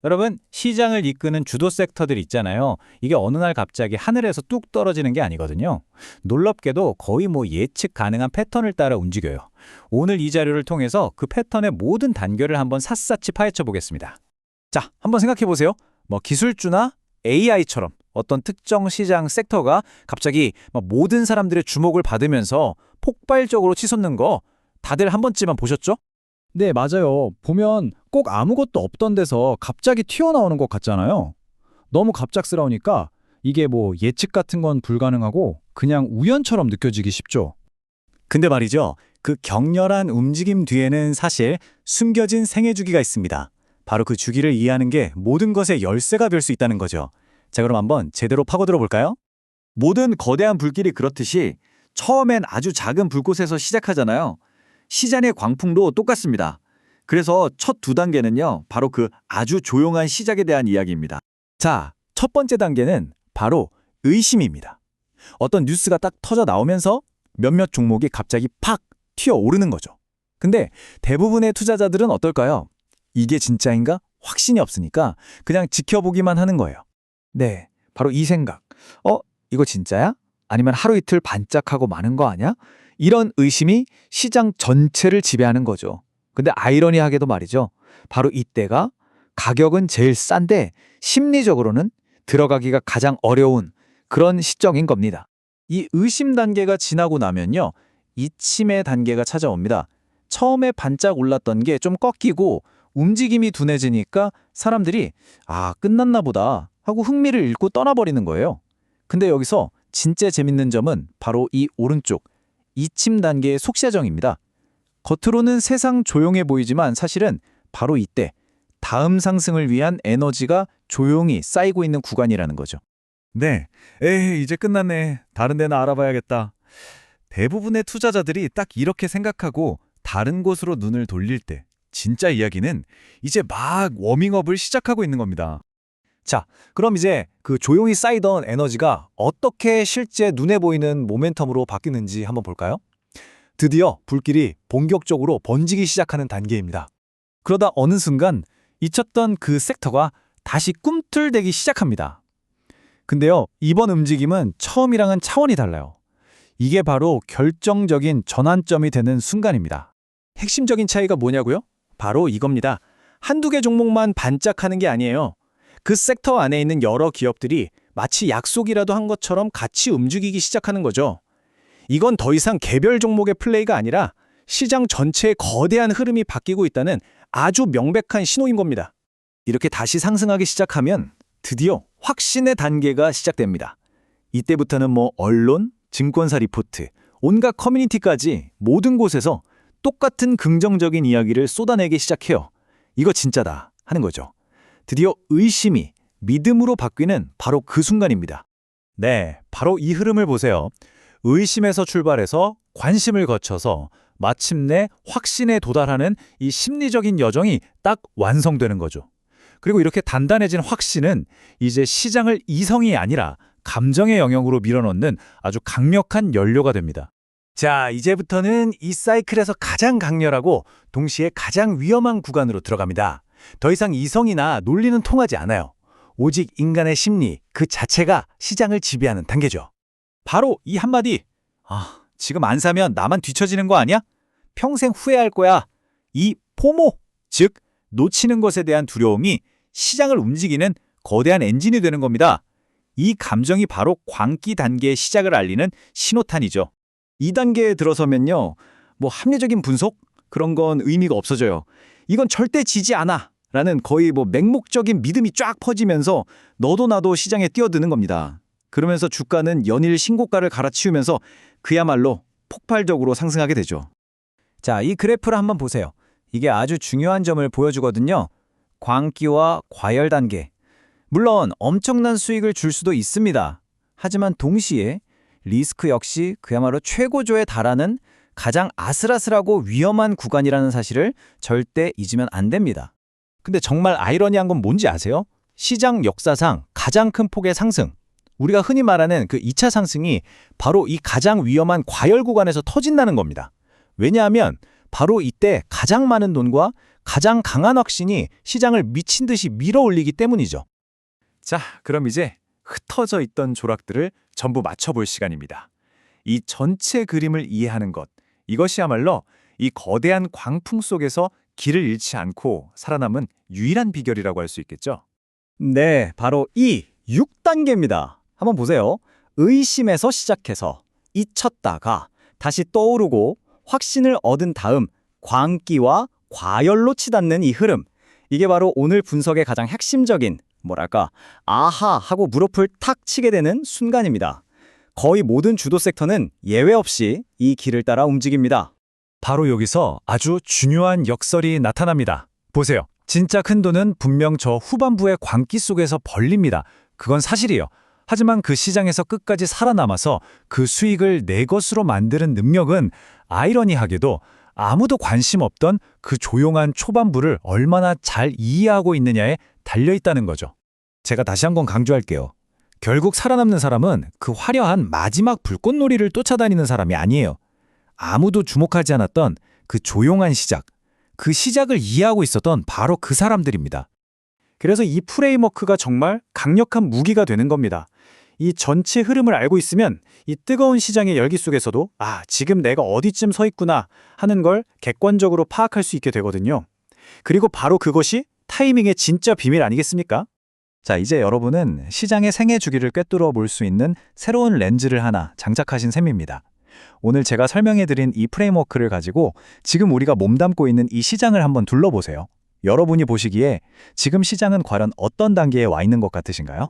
여러분, 시장을 이끄는 주도 섹터들 있잖아요. 이게 어느 날 갑자기 하늘에서 뚝 떨어지는 게 아니거든요. 놀랍게도 거의 예측 가능한 패턴을 따라 움직여요. 오늘 이 자료를 통해서 그 패턴의 모든 단계를 한번 샅샅이 파헤쳐 보겠습니다. 자, 한번 생각해 보세요. 기술주나 AI처럼 어떤 특정 시장 섹터가 갑자기 모든 사람들의 주목을 받으면서 폭발적으로 치솟는 거 다들 한 번쯤은 보셨죠? 네, 맞아요. 보면 꼭 아무것도 없던 데서 갑자기 튀어나오는 것 같잖아요. 너무 갑작스러우니까 이게 예측 같은 건 불가능하고 그냥 우연처럼 느껴지기 쉽죠. 근데 말이죠. 그 격렬한 움직임 뒤에는 사실 숨겨진 생애 주기가 있습니다. 바로 그 주기를 이해하는 게 모든 것의 열쇠가 될 수 있다는 거죠. 자, 그럼 한번 제대로 파고들어 볼까요? 모든 거대한 불길이 그렇듯이 처음엔 아주 작은 불꽃에서 시작하잖아요. 시장의 광풍도 똑같습니다. 그래서 첫 두 단계는요, 바로 그 아주 조용한 시작에 대한 이야기입니다. 자, 첫 번째 단계는 바로 의심입니다. 어떤 뉴스가 딱 터져 나오면서 몇몇 종목이 갑자기 팍 튀어오르는 거죠. 근데 대부분의 투자자들은 어떨까요? 이게 진짜인가? 확신이 없으니까 그냥 지켜보기만 하는 거예요. 네, 바로 이 생각. 이거 진짜야? 아니면 하루 이틀 반짝하고 마는 거 아니야? 이런 의심이 시장 전체를 지배하는 거죠. 근데 아이러니하게도 말이죠. 바로 이때가 가격은 제일 싼데 심리적으로는 들어가기가 가장 어려운 그런 시점인 겁니다. 이 의심 단계가 지나고 나면요, 이침의 단계가 찾아옵니다. 처음에 반짝 올랐던 게 좀 꺾이고 움직임이 둔해지니까 사람들이 끝났나 보다 하고 흥미를 잃고 떠나버리는 거예요. 근데 여기서 진짜 재밌는 점은 바로 이 오른쪽 이침 단계의 속시정입니다. 겉으로는 세상 조용해 보이지만 사실은 바로 이때 다음 상승을 위한 에너지가 조용히 쌓이고 있는 구간이라는 거죠. 네, 이제 끝났네. 다른 데나 알아봐야겠다. 대부분의 투자자들이 딱 이렇게 생각하고 다른 곳으로 눈을 돌릴 때 진짜 이야기는 이제 막 워밍업을 시작하고 있는 겁니다. 자, 그럼 이제 그 조용히 쌓이던 에너지가 어떻게 실제 눈에 보이는 모멘텀으로 바뀌는지 한번 볼까요? 드디어 불길이 본격적으로 번지기 시작하는 단계입니다. 그러다 어느 순간 잊혔던 그 섹터가 다시 꿈틀대기 시작합니다. 근데요, 이번 움직임은 처음이랑은 차원이 달라요. 이게 바로 결정적인 전환점이 되는 순간입니다. 핵심적인 차이가 뭐냐고요? 바로 이겁니다. 한두 개 종목만 반짝하는 게 아니에요. 그 섹터 안에 있는 여러 기업들이 마치 약속이라도 한 것처럼 같이 움직이기 시작하는 거죠. 이건 더 이상 개별 종목의 플레이가 아니라 시장 전체의 거대한 흐름이 바뀌고 있다는 아주 명백한 신호인 겁니다. 이렇게 다시 상승하기 시작하면 드디어 확신의 단계가 시작됩니다. 이때부터는 언론, 증권사 리포트, 온갖 커뮤니티까지 모든 곳에서 똑같은 긍정적인 이야기를 쏟아내기 시작해요. 이거 진짜다 하는 거죠. 드디어 의심이 믿음으로 바뀌는 바로 그 순간입니다. 네, 바로 이 흐름을 보세요. 의심에서 출발해서 관심을 거쳐서 마침내 확신에 도달하는 이 심리적인 여정이 딱 완성되는 거죠. 그리고 이렇게 단단해진 확신은 이제 시장을 이성이 아니라 감정의 영역으로 밀어넣는 아주 강력한 연료가 됩니다. 자, 이제부터는 이 사이클에서 가장 강렬하고 동시에 가장 위험한 구간으로 들어갑니다. 더 이상 이성이나 논리는 통하지 않아요. 오직 인간의 심리 그 자체가 시장을 지배하는 단계죠. 바로 이 한마디. 지금 안 사면 나만 뒤처지는 거 아니야? 평생 후회할 거야. 이 포모, 즉 놓치는 것에 대한 두려움이 시장을 움직이는 거대한 엔진이 되는 겁니다. 이 감정이 바로 광기 단계의 시작을 알리는 신호탄이죠. 이 단계에 들어서면요, 합리적인 분석? 그런 건 의미가 없어져요. 이건 절대 지지 않아 라는 거의 맹목적인 믿음이 쫙 퍼지면서 너도 나도 시장에 뛰어드는 겁니다. 그러면서 주가는 연일 신고가를 갈아치우면서 그야말로 폭발적으로 상승하게 되죠. 자, 이 그래프를 한번 보세요. 이게 아주 중요한 점을 보여주거든요. 광기와 과열 단계. 물론 엄청난 수익을 줄 수도 있습니다. 하지만 동시에 리스크 역시 그야말로 최고조에 달하는 가장 아슬아슬하고 위험한 구간이라는 사실을 절대 잊으면 안 됩니다. 근데 정말 아이러니한 건 뭔지 아세요? 시장 역사상 가장 큰 폭의 상승, 우리가 흔히 말하는 그 2차 상승이 바로 이 가장 위험한 과열 구간에서 터진다는 겁니다. 왜냐하면 바로 이때 가장 많은 돈과 가장 강한 확신이 시장을 미친 듯이 밀어올리기 때문이죠. 자, 그럼 이제 흩어져 있던 조락들을 전부 맞춰볼 시간입니다. 이 전체 그림을 이해하는 것, 이것이야말로 이 거대한 광풍 속에서 길을 잃지 않고 살아남은 유일한 비결이라고 할 수 있겠죠. 네, 바로 이 6단계입니다. 한번 보세요. 의심에서 시작해서 잊혔다가 다시 떠오르고 확신을 얻은 다음 광기와 과열로 치닫는 이 흐름. 이게 바로 오늘 분석의 가장 핵심적인 아하 하고 무릎을 탁 치게 되는 순간입니다. 거의 모든 주도 섹터는 예외 없이 이 길을 따라 움직입니다. 바로 여기서 아주 중요한 역설이 나타납니다. 보세요. 진짜 큰 돈은 분명 저 후반부의 광기 속에서 벌립니다. 그건 사실이에요. 하지만 그 시장에서 끝까지 살아남아서 그 수익을 내 것으로 만드는 능력은 아이러니하게도 아무도 관심 없던 그 조용한 초반부를 얼마나 잘 이해하고 있느냐에 달려있다는 거죠. 제가 다시 한번 강조할게요. 결국 살아남는 사람은 그 화려한 마지막 불꽃놀이를 쫓아다니는 사람이 아니에요. 아무도 주목하지 않았던 그 조용한 시작, 그 시작을 이해하고 있었던 바로 그 사람들입니다. 그래서 이 프레임워크가 정말 강력한 무기가 되는 겁니다. 이 전체 흐름을 알고 있으면 이 뜨거운 시장의 열기 속에서도 지금 내가 어디쯤 서 있구나 하는 걸 객관적으로 파악할 수 있게 되거든요. 그리고 바로 그것이 타이밍의 진짜 비밀 아니겠습니까? 자, 이제 여러분은 시장의 생애 주기를 꿰뚫어 볼 수 있는 새로운 렌즈를 하나 장착하신 셈입니다. 오늘 제가 설명해드린 이 프레임워크를 가지고 지금 우리가 몸담고 있는 이 시장을 한번 둘러보세요. 여러분이 보시기에 지금 시장은 과연 어떤 단계에 와 있는 것 같으신가요?